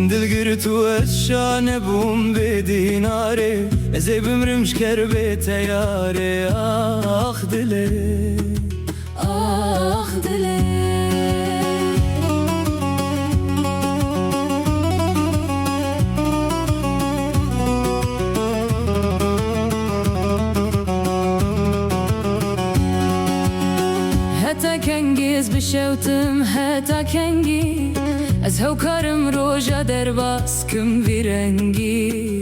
دلگیر تو اشانه بوم به دیناره ازی بمرمش کربه تیاره آخ دله آخ دله هتا کنگیز بشوتم هتا کنگی از هوکارم روژا در باس کم ویرنگی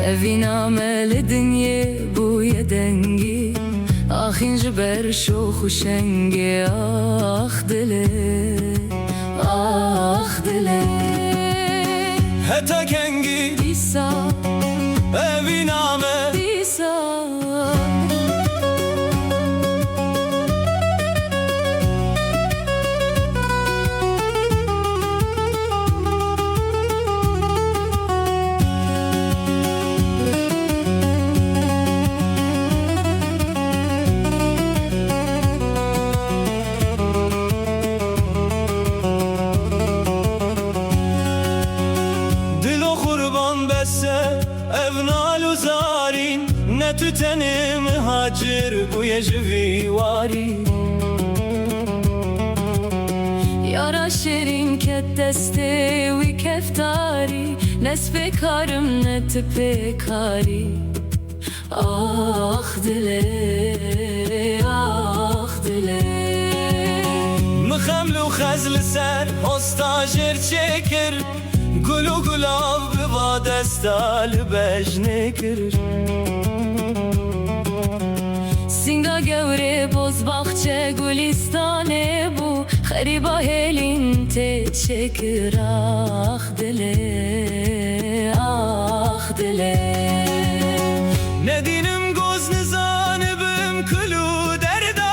اوین عمل دنیا بوی دنگی آخین جبر شو خوشنگی آخ دله آخ دله هتا کنگی دیسا اوی نامه دیسا evnal zarin ne tütenim hacir bu yecvi vari yara şerin ket deste vi keftari nesbe karım ne tepe kari ah dile ah dile مخمل و خزل سر استاجر çekir گلو گلاب با دستال بجنه کرر Singa gevre boz bahçe gülistane bu Hariba helin teşekkür ah dile ah dile Ne dinim göz nizanibim kulu derda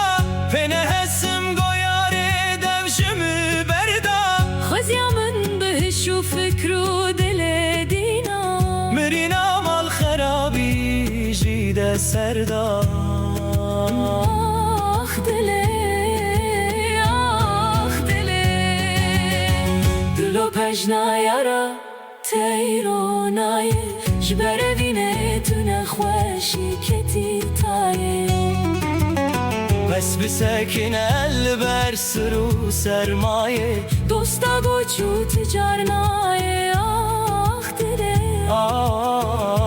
Pene hesim goyare devşimi berda Xaziyamın behşu fikru dile dina Mirina mal kharabi jide serda Ah dile ah dile Dilo pejna yara teyronaye Jbere vine tune خوشی کتی تایه بس بسکن البر سرو سرمایه دوستا گوچو تجارنایه آخ دله آه